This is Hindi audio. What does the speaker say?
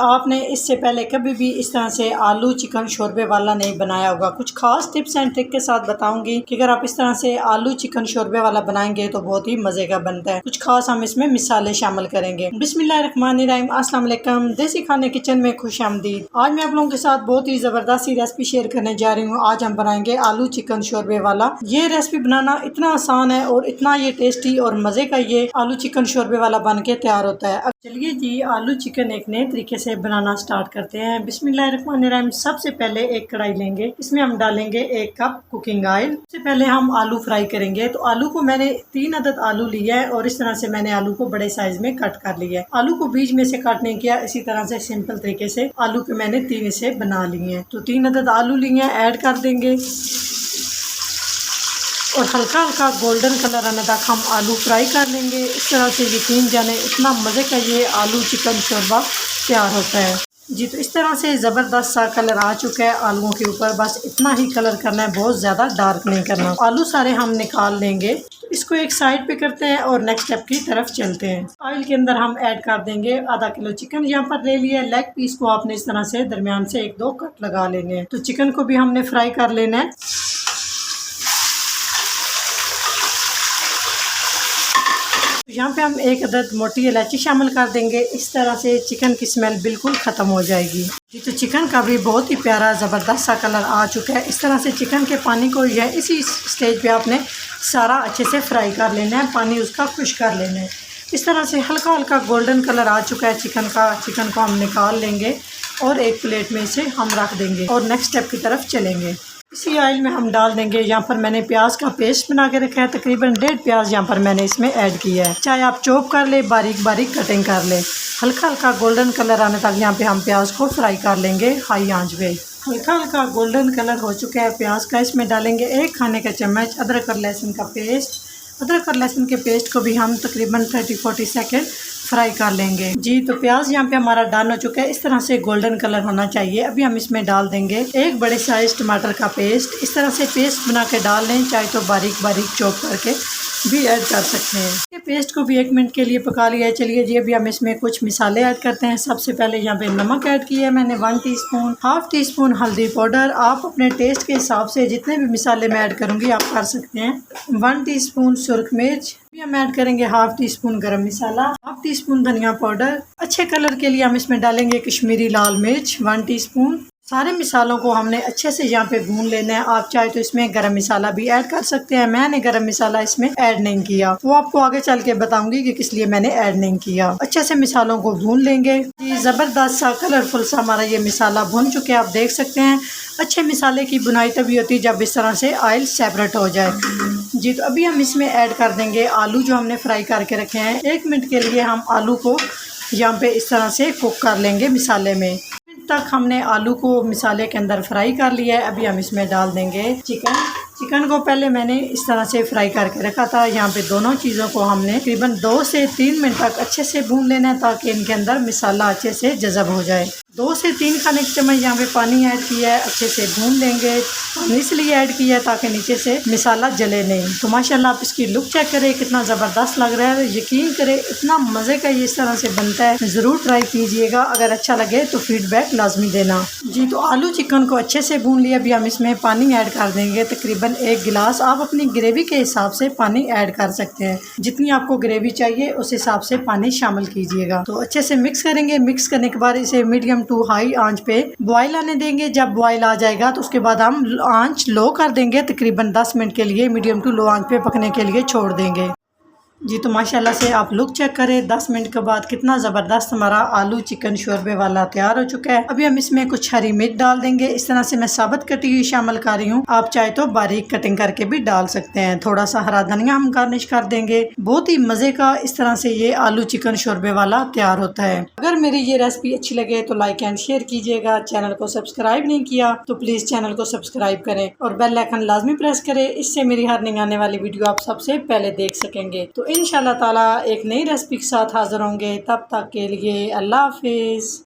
आपने इससे पहले कभी भी इस तरह से आलू चिकन शोरबे वाला नहीं बनाया होगा। कुछ खास टिप्स एंड ट्रिक के साथ बताऊंगी कि अगर आप इस तरह से आलू चिकन शोरबे वाला बनाएंगे तो बहुत ही मजे का बनता है। कुछ खास हम इसमें मिसाले शामिल करेंगे। बिस्मिल्लाहिर्रहमानिर्रहीम, अस्सलाम वालेकुम। देसी खाने किचन में खुश आमदीद। आज मैं आप लोगों के साथ बहुत ही जबरदस्त सी रेसिपी शेयर करने जा रही हूँ। आज हम बनाएंगे आलू चिकन शोरबे वाला। ये रेसिपी बनाना इतना आसान है और इतना ये टेस्टी और मजे का ये आलू चिकन शोरबे वाला बन के तैयार होता है। अब चलिए जी आलू चिकन एक नए तरीके से बनाना स्टार्ट करते हैं। बिस्मिल्लाहिर्रहमानिर्रहीम। सबसे पहले एक कढ़ाई लेंगे, इसमें हम डालेंगे 1 कप कुकिंग ऑयल। सबसे पहले हम आलू फ्राई करेंगे। तो आलू को मैंने 3 अदद आलू लिया है और इस तरह से मैंने आलू को बड़े साइज में कट कर लिया है। आलू को बीच में से कट नहीं किया, इसी तरह से सिंपल तरीके से आलू के मैंने 3 हिस्से बना लिए हैं। तो 3 अदद आलू लिए हैं, ऐड कर देंगे और हल्का हल्का गोल्डन कलर आने तक हम आलू फ्राई कर लेंगे। इस तरह से यकीन जाने इतना मज़े का ये आलू चिकन शोरबा तैयार होता है जी। तो इस तरह से ज़बरदस्त सा कलर आ चुका है आलूओं के ऊपर। बस इतना ही कलर करना है, बहुत ज़्यादा डार्क नहीं करना। आलू सारे हम निकाल लेंगे। इसको एक साइड पे करते हैं और नेक्स्ट स्टेप की तरफ चलते हैं। ऑयल के अंदर हम ऐड कर देंगे आधा किलो चिकन यहाँ पर ले लिया। लेग पीस को आपने इस तरह से दरमियान से 1-2 कट लगा लेने हैं। तो चिकन को भी हमने फ्राई कर लेना है। यहाँ पे हम 1 अदद मोटी इलायची शामिल कर देंगे। इस तरह से चिकन की स्मेल बिल्कुल ख़त्म हो जाएगी जी। तो चिकन का भी बहुत ही प्यारा ज़बरदस्त सा कलर आ चुका है। इस तरह से चिकन के पानी को यह इसी स्टेज पे आपने सारा अच्छे से फ्राई कर लेना है, पानी उसका खुश कर लेना है। इस तरह से हल्का हल्का गोल्डन कलर आ चुका है चिकन का। चिकन को हम निकाल लेंगे और एक प्लेट में इसे हम रख देंगे और नेक्स्ट स्टेप की तरफ चलेंगे। इसी ऑयल में हम डाल देंगे, यहाँ पर मैंने प्याज का पेस्ट बना के रखा है। तकरीबन 1.5 प्याज यहाँ पर मैंने इसमें ऐड किया है। चाहे आप चॉप कर ले, बारीक बारीक कटिंग कर ले। हल्का हल्का गोल्डन कलर आने तक यहाँ पे हम प्याज को फ्राई कर लेंगे हाई आंच पे। हल्का हल्का गोल्डन कलर हो चुका है प्याज का। इसमें डालेंगे 1 खाने का चम्मच अदरक और लहसुन का पेस्ट। अदरक और लहसुन के पेस्ट को भी हम तकरीबन 30-40 सेकेंड फ्राई कर लेंगे जी। तो प्याज यहाँ पे हमारा डन हो चुका है। इस तरह से गोल्डन कलर होना चाहिए। अभी हम इसमें डाल देंगे 1 बड़े साइज टमाटर का पेस्ट। इस तरह से पेस्ट बना के डाल लें, चाहे तो बारीक बारीक चॉप करके भी ऐड कर सकते हैं। ये पेस्ट को भी 1 मिनट के लिए पका लिया है। चलिए जी अभी हम इसमें कुछ मिसाले ऐड करते हैं। सबसे पहले यहाँ पे नमक ऐड किया है मैंने 1 टीस्पून, हाफ टी स्पून हल्दी पाउडर। आप अपने टेस्ट के हिसाब से जितने भी मिसाले मैं ऐड करूँगी आप कर सकते हैं। 1 टीस्पून सुर्ख मिर्च। अभी हम ऐड करेंगे हाफ टी स्पून गरम मसाला, हाफ टी स्पून धनिया पाउडर। अच्छे कलर के लिए हम इसमें डालेंगे कश्मीरी लाल मिर्च 1 टीस्पून। सारे मिसालों को हमने अच्छे से यहाँ पे भून लेना है। आप चाहे तो इसमें गरम मसाला भी ऐड कर सकते हैं। मैंने गरम मसाला इसमें ऐड नहीं किया, वो आपको आगे चल के बताऊंगी कि किस लिए मैंने ऐड नहीं किया। अच्छे से मिसालों को भून लेंगे। ये ज़बरदस्त सा कलरफुल सा हमारा ये मिसाला भून चुके हैं, आप देख सकते हैं। अच्छे मिसाले की बुनाई तभी होती है जब इस तरह से ऑयल सेपरेट हो जाए जी। तो अभी हम इसमें ऐड कर देंगे आलू जो हमने फ्राई करके रखे हैं। 1 मिनट के लिए हम आलू को यहाँ पे इस तरह से कुक कर लेंगे मिसाले में। तक हमने आलू को मिसाले के अंदर फ्राई कर लिया है। अभी हम इसमें डाल देंगे चिकन को पहले मैंने इस तरह से फ्राई करके रखा था। यहाँ पे दोनों चीज़ों को हमने तकरीबन 2 से 3 मिनट तक अच्छे से भून लेना है ताकि इनके अंदर मिसाला अच्छे से जज़ब हो जाए। 2 से 3 खाने के चम्मच यहाँ पे पानी ऐड किया है, अच्छे से भून लेंगे। पानी इसलिए ऐड किया है ताकि नीचे से मिसाला जले नहीं। तो माशाल्लाह आप इसकी लुक चेक करें, कितना ज़बरदस्त लग रहा है। यकीन करें इतना मज़े का ये इस तरह से बनता है, ज़रूर ट्राई कीजिएगा। अगर अच्छा लगे तो फीडबैक लाजमी देना जी। तो आलू चिकन को अच्छे से भून लिया। अभी हम इसमें पानी ऐड कर देंगे तकरीबन 1 गिलास। आप अपनी ग्रेवी के हिसाब से पानी ऐड कर सकते हैं, जितनी आपको ग्रेवी चाहिए उस हिसाब से पानी शामिल कीजिएगा। तो अच्छे से मिक्स करेंगे। मिक्स करने के बाद इसे मीडियम टू हाई आंच पे बॉयल आने देंगे। जब बॉयल आ जाएगा तो उसके बाद हम आंच लो कर देंगे। तकरीबन 10 मिनट के लिए मीडियम टू लो आंच पे पकने के लिए छोड़ देंगे जी। तो माशाल्लाह से आप लुक चेक करें 10 मिनट के बाद कितना ज़बरदस्त हमारा आलू चिकन शोरबे वाला तैयार हो चुका है। अभी हम इसमें कुछ हरी मिर्च डाल देंगे। इस तरह से मैं साबुत कटी हुई शामिल कर रही हूँ, आप चाहे तो बारीक कटिंग करके भी डाल सकते हैं। थोड़ा सा हरा धनिया हम गार्निश कर देंगे। बहुत ही मज़े का इस तरह से ये आलू चिकन शोरबे वाला तैयार होता है। अगर मेरी ये रेसिपी अच्छी लगे तो लाइक एंड शेयर कीजिएगा। चैनल को सब्सक्राइब नहीं किया तो प्लीज़ चैनल को सब्सक्राइब करें और बेल आइकन लाजमी प्रेस करें। इससे मेरी हर नई आने वाली वीडियो आप सबसे पहले देख सकेंगे। तो इंशाल्लाह ताला एक नई रेसिपी के साथ हाजिर होंगे। तब तक के लिए अल्लाह हाफिज़।